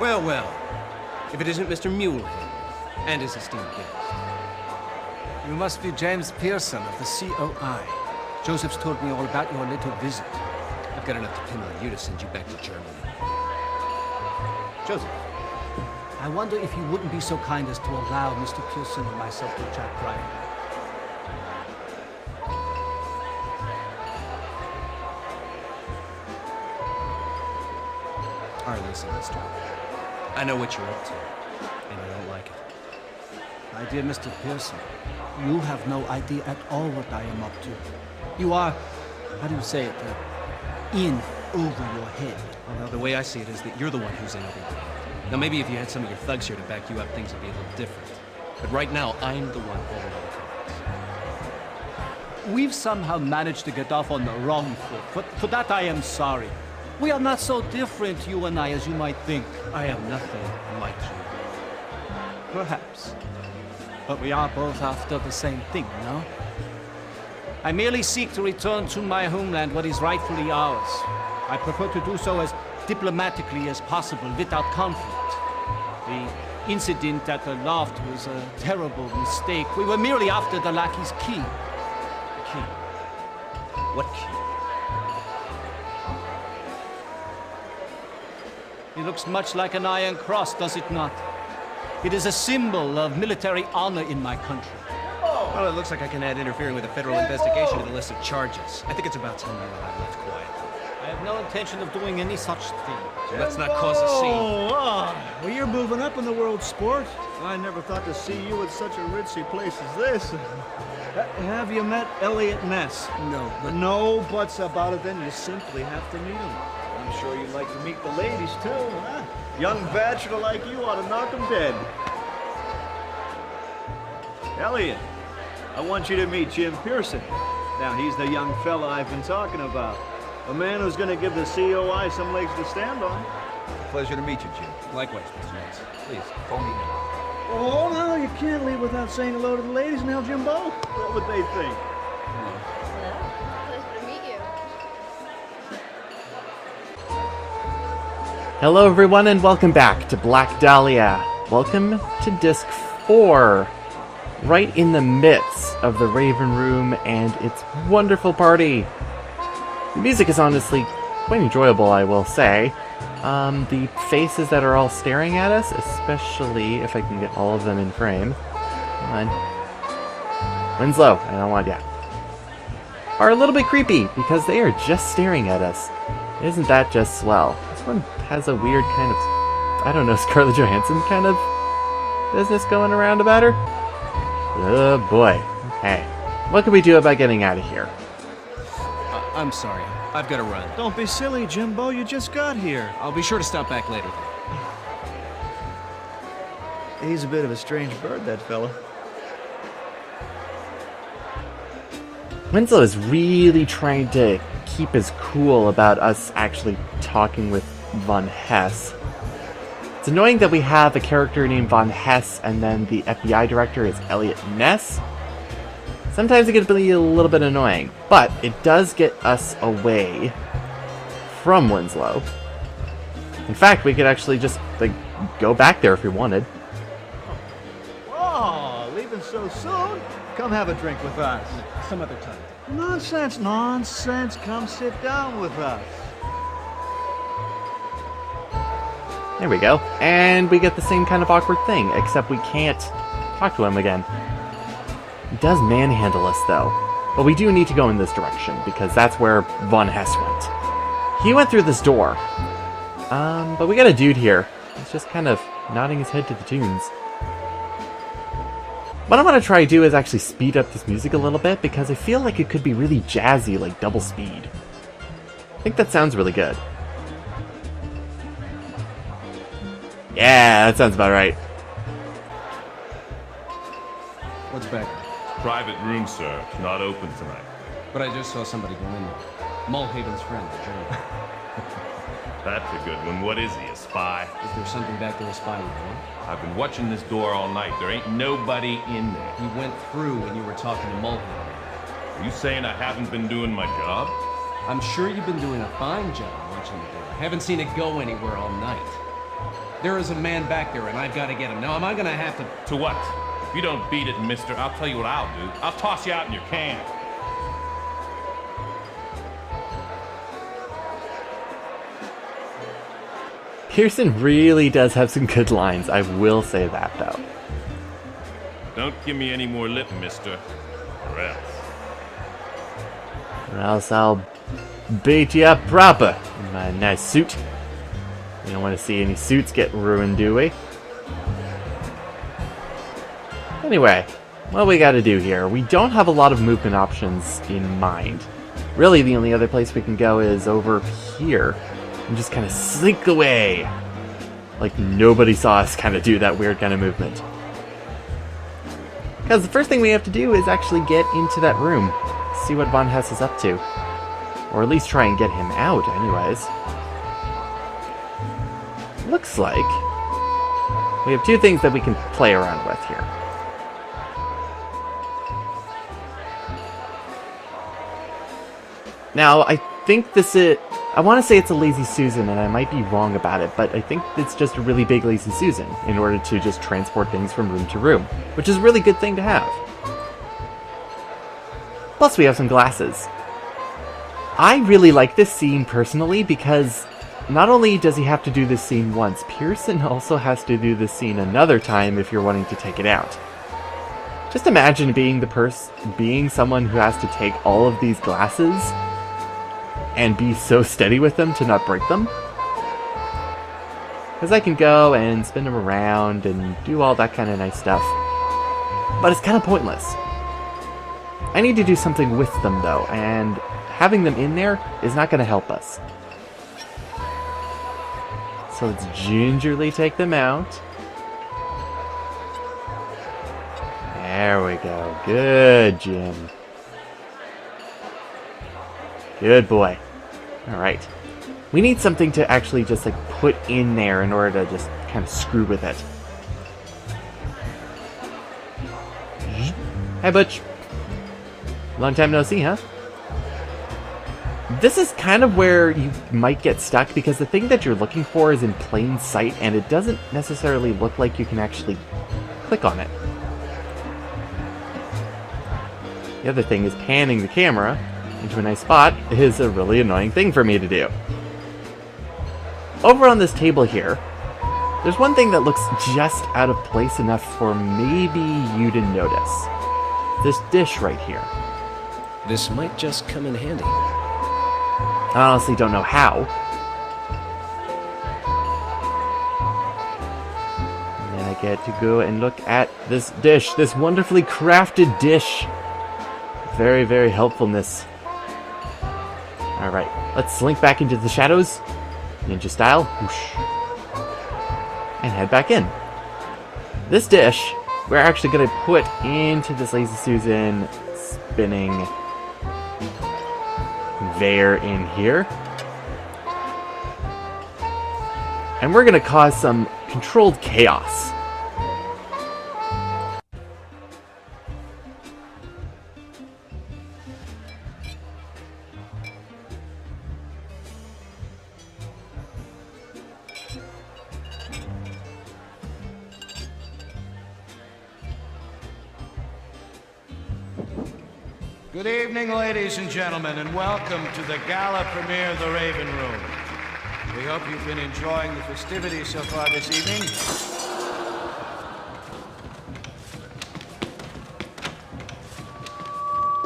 Well, well. If it isn't Mr. Mulehead and his esteemed guest. You must be James Pearson of the COI. Joseph's told me all about your little visit. I've got enough to pin on you to send you back to Germany. Joseph. I wonder if you wouldn't be so kind as to allow Mr. Pearson and myself to chat privately. All right, listen, mister. I know what you're up to, and I don't like it. My dear Mr. Pearson, you have no idea at all what I am up to. You are, how do you say it, in over your head. Well, now, the way I see it is that you're the one who's in over your head. Now, maybe if you had some of your thugs here to back you up, things would be a little different. But right now, I'm the one holding all the cards. We've somehow managed to get off on the wrong foot. For that I am sorry. We are not so different, you and I, as you might think. I am nothing like you. Perhaps. But we are both after the same thing, no? I merely seek to return to my homeland what is rightfully ours. I prefer to do so as diplomatically as possible, without conflict. The incident at the loft was a terrible mistake. We were merely after the lackey's key. Key? What key? It looks much like an iron cross, does it not? It is a symbol of military honor in my country. Well, it looks like I can add interfering with a federal investigation to the list of charges. I think it's about time you and I left quietly. I have no intention of doing any such thing. So let's not cause a scene. Well, you're moving up in the world, sport. I never thought to see you at such a ritzy place as this. Have you met Elliot Ness? No, but... No buts about it, then you simply have to meet him. I'm sure you'd like to meet the ladies, too, huh? Young bachelor like you ought to knock him dead. Elliot, I want you to meet Jim Pearson. Now, he's the young fella I've been talking about. A man who's going to give the COI some legs to stand on. Pleasure to meet you, Jim. Likewise, Mr. Ness. Please, call me now. Oh, no, you can't leave without saying hello to the ladies now, Jimbo. What would they think? Hello. Pleasure to meet you. Hello everyone and welcome back to Black Dahlia. Welcome to Disc 4. Right in the midst of the Raven Room and its wonderful party. The music is honestly quite enjoyable, I will say. The faces that are all staring at us, especially if I can get all of them in frame. Come on. Winslow, I don't want ya. Are a little bit creepy because they are just staring at us. Isn't that just swell? This one has a weird kind of, I don't know, Scarlett Johansson kind of business going around about her. Oh boy. Okay. What can we do about getting out of here? I'm sorry. I've got to run. Don't be silly, Jimbo. You just got here. I'll be sure to stop back later. He's a bit of a strange bird, that fella. Winslow is really trying to keep his cool about us actually talking with Von Hess. It's annoying that we have a character named Von Hess and then the FBI director is Elliot Ness. Sometimes it can be a little bit annoying, but it does get us away from Winslow. In fact, we could actually just, go back there if we wanted. Oh, leaving so soon? Come have a drink with us. Some other time. Nonsense, nonsense. Come sit down with us. There we go. And we get the same kind of awkward thing, except we can't talk to him again. He does manhandle us, though. But we do need to go in this direction, because that's where Von Hess went. He went through this door. But we got a dude here. He's just kind of nodding his head to the tunes. What I'm going to try to do is actually speed up this music a little bit, because I feel like it could be really jazzy, like double speed. I think that sounds really good. Yeah, that sounds about right. What's back? Private room, sir. Not open tonight. But I just saw somebody go in there. Mulhaven's friend, the German. That's a good one. What is he, a spy? Is there something back there a spy you want? I've been watching this door all night. There ain't nobody in there. He went through when you were talking to Mulhaven. Are you saying I haven't been doing my job? I'm sure you've been doing a fine job watching the door. I haven't seen it go anywhere all night. There is a man back there, and I've got to get him. Now, am I going to have to... To what? If you don't beat it, mister, I'll tell you what I'll do. I'll toss you out in your can. Pearson really does have some good lines. I will say that, though. Don't give me any more lip, mister. Or else. Or else I'll beat you up proper in my nice suit. We don't want to see any suits get ruined, do we? Anyway, what we gotta do here, we don't have a lot of movement options in mind. Really, the only other place we can go is over here and just kind of slink away. Like nobody saw us kind of do that weird kind of movement. Because the first thing we have to do is actually get into that room, see what Von Hess is up to. Or at least try and get him out, anyways. Looks like we have two things that we can play around with here. Now, I think I want to say it's a Lazy Susan, and I might be wrong about it, but I think it's just a really big Lazy Susan in order to just transport things from room to room, which is a really good thing to have. Plus, we have some glasses. I really like this scene personally because not only does he have to do this scene once, Pearson also has to do this scene another time if you're wanting to take it out. Just imagine being someone who has to take all of these glasses and be so steady with them to not break them. Because I can go and spin them around and do all that kind of nice stuff. But it's kind of pointless. I need to do something with them though, and having them in there is not going to help us. So let's gingerly take them out. There we go. Good, Jim. Good boy. Alright. We need something to actually just like put in there in order to just kind of screw with it. Hi, Butch. Long time no see, huh? This is kind of where you might get stuck because the thing that you're looking for is in plain sight and it doesn't necessarily look like you can actually click on it. The other thing is panning the camera into a nice spot is a really annoying thing for me to do. Over on this table here, there's one thing that looks just out of place enough for maybe you to notice. This dish right here. This might just come in handy. I honestly don't know how. And then I get to go and look at this dish, this wonderfully crafted dish. Very, very helpfulness. Alright, let's slink back into the shadows, ninja style, whoosh, and head back in. This dish, we're actually going to put into this Lazy Susan spinning conveyor in here. And we're going to cause some controlled chaos. Good evening, ladies and gentlemen, and welcome to the gala premiere of The Raven Room. We hope you've been enjoying the festivities so far this evening.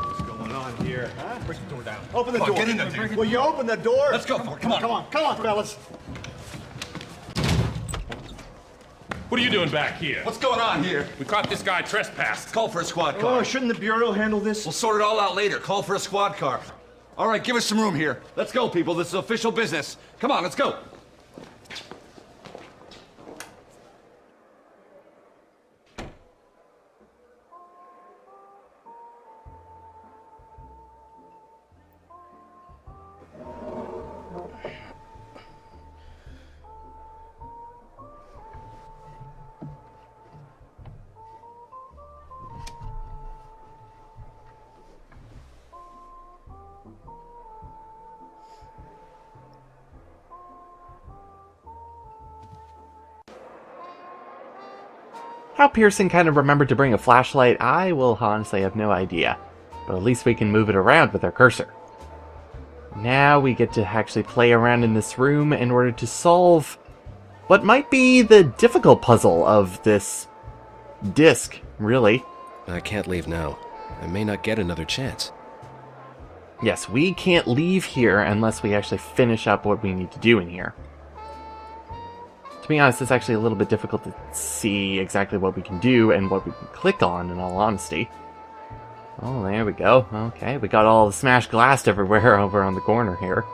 What's going on here, huh? Break the door down. Open the Come on, door. get in there, dude. Will you open the door? Let's go, come on. Come on, fellas. What are you doing back here? What's going on here? We caught this guy trespassed. Call for a squad Oh, car. shouldn't the Bureau handle this? We'll sort it all out later. Call for a squad car. All right, give us some room here. Let's go, people. This is official business. Come on, let's go. How Pearson kind of remembered to bring a flashlight, I will honestly have no idea. But at least we can move it around with our cursor. Now we get to actually play around in this room in order to solve what might be the difficult puzzle of this disc, really. I can't leave now. I may not get another chance. Yes, we can't leave here unless we actually finish up what we need to do in here. To be honest, it's actually a little bit difficult to see exactly what we can do and what we can click on, in all honesty. Oh, there we go. Okay, we got all the smashed glass everywhere over on the corner here.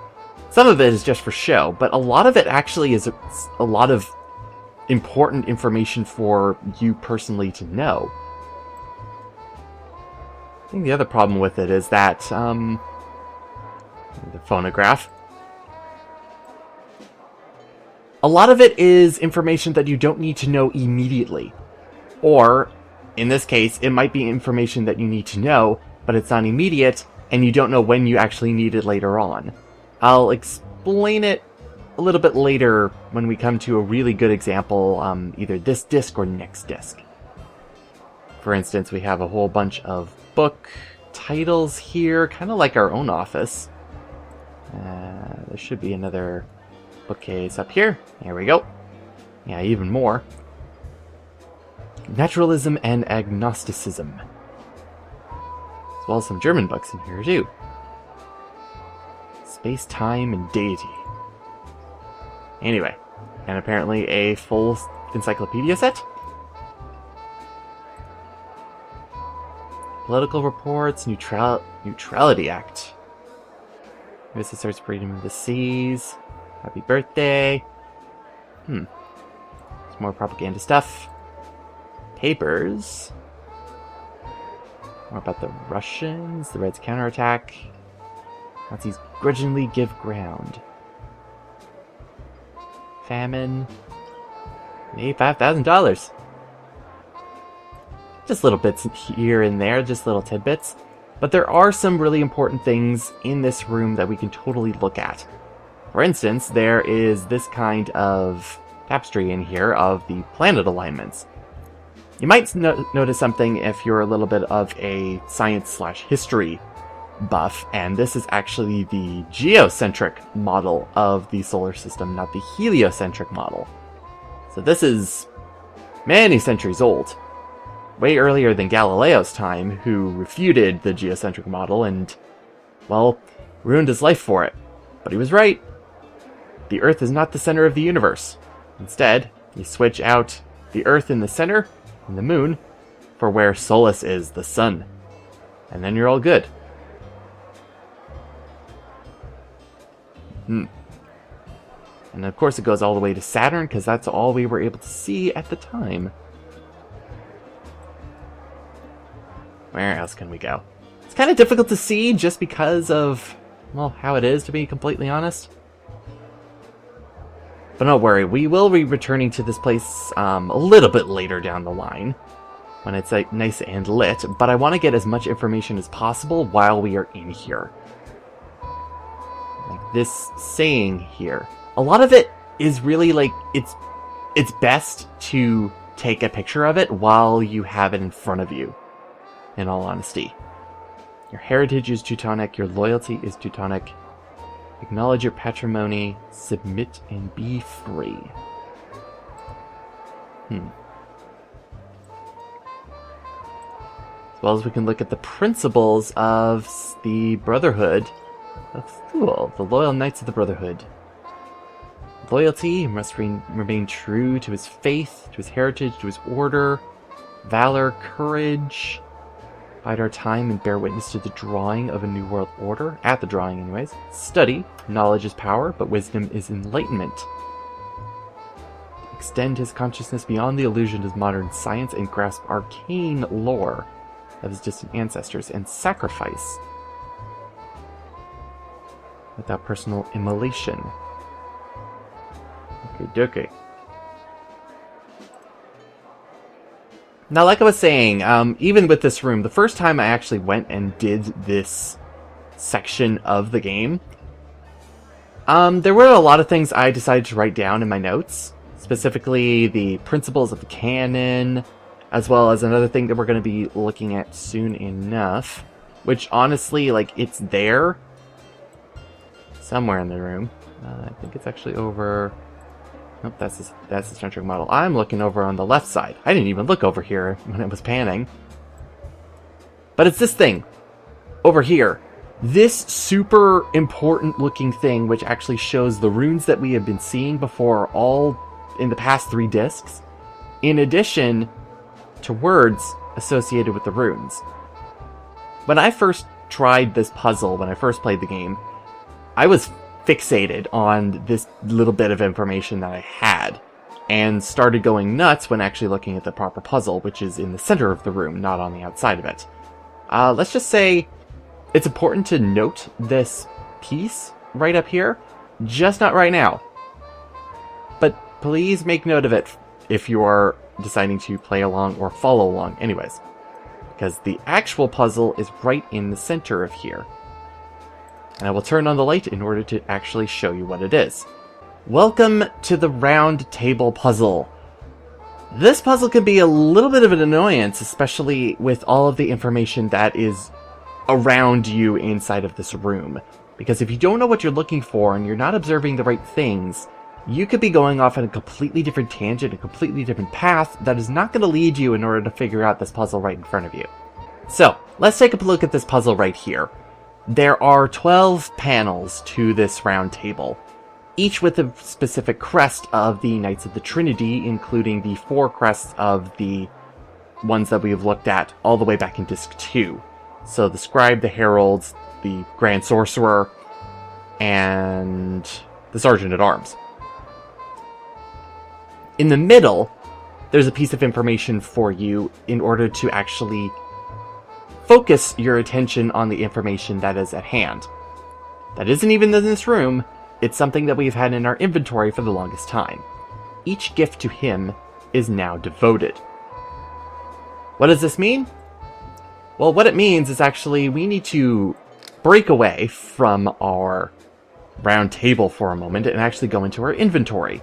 Some of it is just for show, but a lot of it actually is a lot of important information for you personally to know. I think the other problem with it is that, the phonograph. A lot of it is information that you don't need to know immediately. Or, in this case, it might be information that you need to know, but it's not immediate, and you don't know when you actually need it later on. I'll explain it a little bit later when we come to a really good example, either this disc or next disc. For instance, we have a whole bunch of book titles here, kind of like our own office. There should be another bookcase up here. There we go. Yeah, even more. Naturalism and agnosticism. As well as some German books in here too. Space, time, and deity. Anyway, and apparently a full encyclopedia set. Political reports, Neutrality Act. This starts freedom of the seas. Happy birthday. Some more propaganda stuff. Papers. More about the Russians, the Reds' counterattack. Nazis grudgingly give ground. Famine. $85,000. Just little bits here and there, just little tidbits. But there are some really important things in this room that we can totally look at. For instance, there is this kind of tapestry in here of the planet alignments. You might notice something if you're a little bit of a science/history buff, and this is actually the geocentric model of the solar system, not the heliocentric model. So this is many centuries old. Way earlier than Galileo's time, who refuted the geocentric model and, well, ruined his life for it. But he was right. The Earth is not the center of the universe. Instead, you switch out the Earth in the center and the Moon for where Solus is, the Sun. And then you're all good. And of course it goes all the way to Saturn, because that's all we were able to see at the time. Where else can we go? It's kind of difficult to see just because of, well, how it is, to be completely honest. But don't worry, we will be returning to this place a little bit later down the line, when it's like nice and lit, but I want to get as much information as possible while we are in here. Like this saying here. A lot of it is really like, it's best to take a picture of it while you have it in front of you, in all honesty. Your heritage is Teutonic, your loyalty is Teutonic. Acknowledge your patrimony, submit and be free. As well as we can look at the principles of the Brotherhood of Thule, the Loyal Knights of the Brotherhood. Loyalty must remain true to his faith, to his heritage, to his order. Valor, courage. Bide our time and bear witness to the drawing of a new world order. At the drawing, anyways. Study. Knowledge is power, but wisdom is enlightenment. Extend his consciousness beyond the illusion of modern science and grasp arcane lore of his distant ancestors, and sacrifice without personal immolation. Okay. Now, like I was saying, even with this room, the first time I actually went and did this section of the game, there were a lot of things I decided to write down in my notes. Specifically, the principles of the canon, as well as another thing that we're going to be looking at soon enough, which honestly, like, it's there somewhere in the room. I think it's actually over... Nope, that's the centric model. I'm looking over on the left side. I didn't even look over here when it was panning. But it's this thing over here. This super important looking thing, which actually shows the runes that we have been seeing before all in the past 3 discs, in addition to words associated with the runes. When I first tried this puzzle, when I first played the game, I was fixated on this little bit of information that I had, and started going nuts when actually looking at the proper puzzle, which is in the center of the room, not on the outside of it. Let's just say it's important to note this piece right up here, just not right now. But please make note of it if you are deciding to play along or follow along anyways, because the actual puzzle is right in the center of here. And I will turn on the light in order to actually show you what it is. Welcome to the round table puzzle. This puzzle can be a little bit of an annoyance, especially with all of the information that is around you inside of this room. Because if you don't know what you're looking for and you're not observing the right things, you could be going off on a completely different tangent, a completely different path that is not going to lead you in order to figure out this puzzle right in front of you. So, let's take a look at this puzzle right here. There are 12 panels to this round table, each with a specific crest of the Knights of the Trinity, including the 4 crests of the ones that we've looked at all the way back in Disc 2. So the Scribe, the Heralds, the Grand Sorcerer, and the Sergeant at Arms. In the middle, there's a piece of information for you in order to actually focus your attention on the information that is at hand. That isn't even in this room, it's something that we've had in our inventory for the longest time. Each gift to him is now devoted. What does this mean? Well, what it means is actually we need to break away from our round table for a moment and actually go into our inventory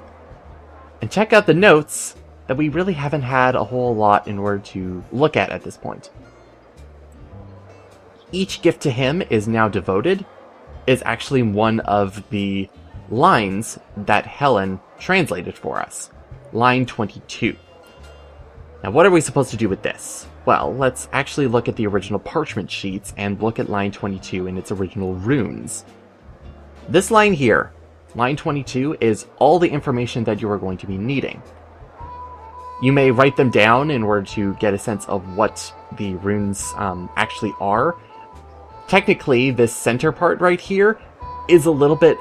and check out the notes that we really haven't had a whole lot in order to look at this point. Each gift to him is now devoted is actually one of the lines that Helen translated for us. Line 22. Now, what are we supposed to do with this? Well, let's actually look at the original parchment sheets and look at line 22 in its original runes. This line here, line 22, is all the information that you are going to be needing. You may write them down in order to get a sense of what the runes actually are. Technically, this center part right here is a little bit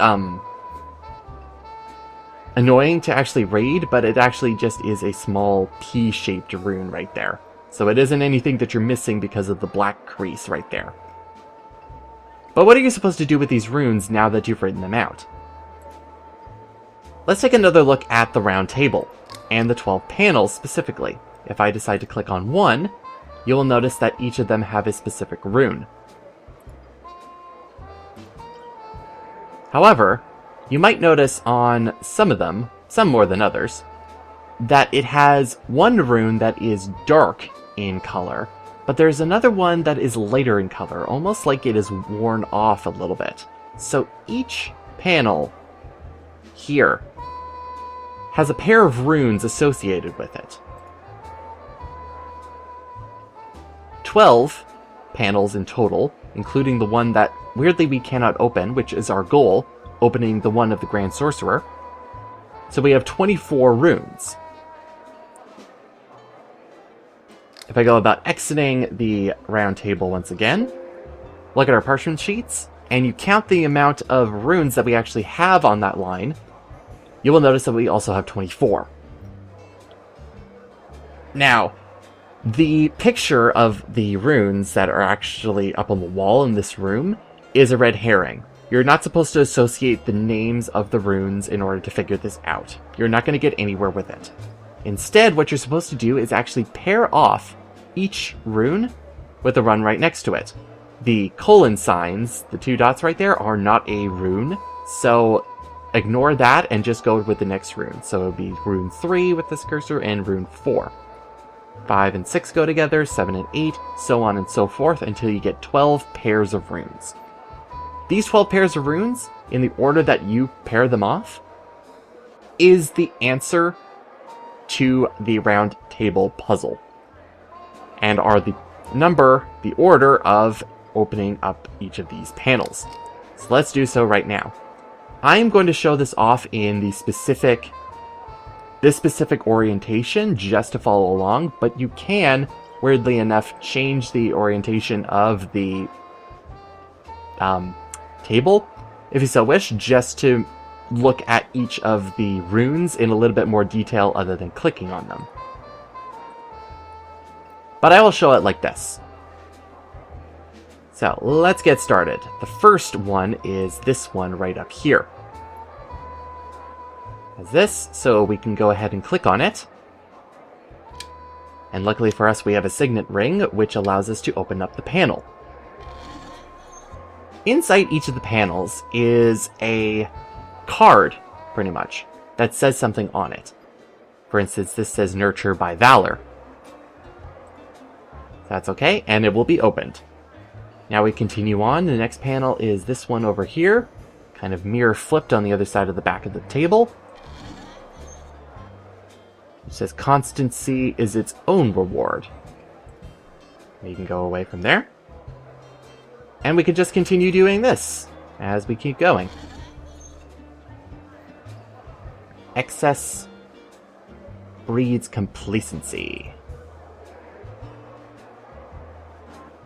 annoying to actually read, but it actually just is a small P-shaped rune right there. So it isn't anything that you're missing because of the black crease right there. But what are you supposed to do with these runes now that you've written them out? Let's take another look at the round table, and the 12 panels specifically. If I decide to click on one, you will notice that each of them have a specific rune. However, you might notice on some of them, some more than others, that it has one rune that is dark in color, but there's another one that is lighter in color, almost like it is worn off a little bit. So each panel here has a pair of runes associated with it. 12 panels in total, including the one that weirdly we cannot open, which is our goal, opening the one of the Grand Sorcerer. So we have 24 runes. If I go about exiting the round table once again, look at our parchment sheets, and you count the amount of runes that we actually have on that line, you will notice that we also have 24. Now, the picture of the runes that are actually up on the wall in this room is a red herring. You're not supposed to associate the names of the runes in order to figure this out. You're not going to get anywhere with it. Instead, what you're supposed to do is actually pair off each rune with a run right next to it. The colon signs, the 2 dots right there, are not a rune, so ignore that and just go with the next rune. So it would be rune 3 with this cursor and rune 4. 5 and 6 go together, 7 and 8, so on and so forth until you get 12 pairs of runes. These 12 pairs of runes, in the order that you pair them off, is the answer to the round table puzzle, and are the order of opening up each of these panels. So let's do so right now. I am going to show this off in this specific orientation just to follow along, but you can, weirdly enough, change the orientation of the table, if you so wish, just to look at each of the runes in a little bit more detail other than clicking on them. But I will show it like this. So let's get started. The first one is this one right up here. As this, so we can go ahead and click on it. And luckily for us, we have a signet ring, which allows us to open up the panel. Inside each of the panels is a card, pretty much, that says something on it. For instance, this says Nurture by Valor. That's okay, and it will be opened. Now we continue on. The next panel is this one over here, kind of mirror flipped on the other side of the back of the table. It says Constancy is its own reward. You can go away from there. And we could just continue doing this as we keep going. Excess breeds complacency.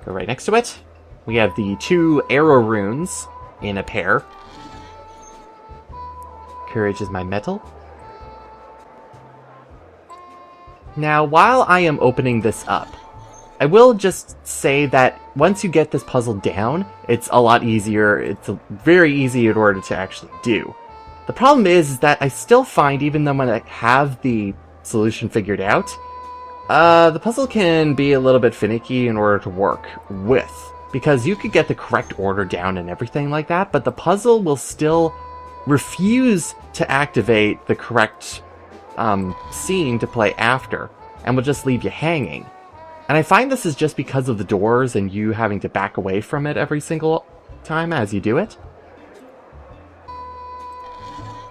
Go right next to it. We have the 2 arrow runes in a pair. Courage is my metal. Now, while I am opening this up, I will just say that once you get this puzzle down, it's a lot easier. It's very easy in order to actually do. The problem is that I still find, even though when I have the solution figured out, the puzzle can be a little bit finicky in order to work with. Because you could get the correct order down and everything like that, but the puzzle will still refuse to activate the correct scene to play after, and will just leave you hanging. And I find this is just because of the doors and you having to back away from it every single time as you do it.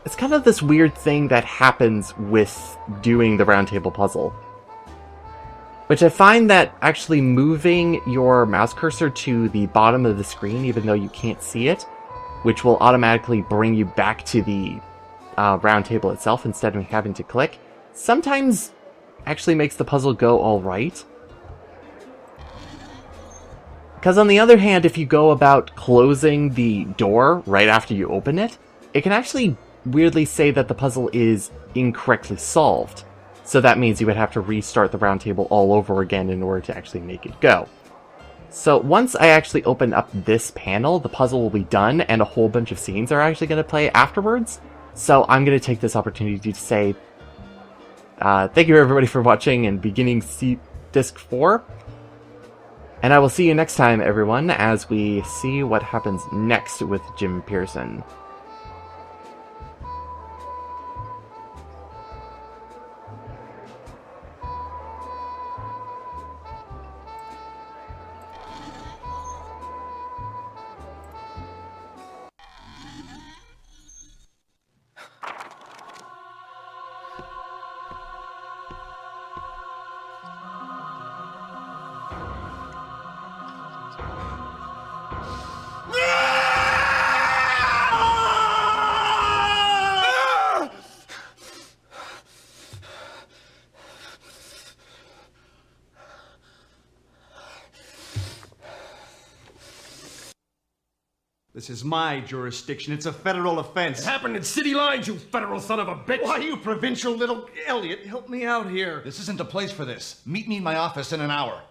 It's kind of this weird thing that happens with doing the round table puzzle, which I find that actually moving your mouse cursor to the bottom of the screen, even though you can't see it, which will automatically bring you back to the round table itself instead of having to click, sometimes actually makes the puzzle go alright. Because on the other hand, if you go about closing the door right after you open it, it can actually weirdly say that the puzzle is incorrectly solved. So that means you would have to restart the round table all over again in order to actually make it go. So once I actually open up this panel, the puzzle will be done and a whole bunch of scenes are actually going to play afterwards. So I'm going to take this opportunity to say thank you everybody for watching and beginning Disc 4. And I will see you next time, everyone, as we see what happens next with Jim Pearson. This is my jurisdiction. It's a federal offense. It happened in city lines, you federal son of a bitch! Why, you provincial little... Elliot, help me out here. This isn't the place for this. Meet me in my office in an hour.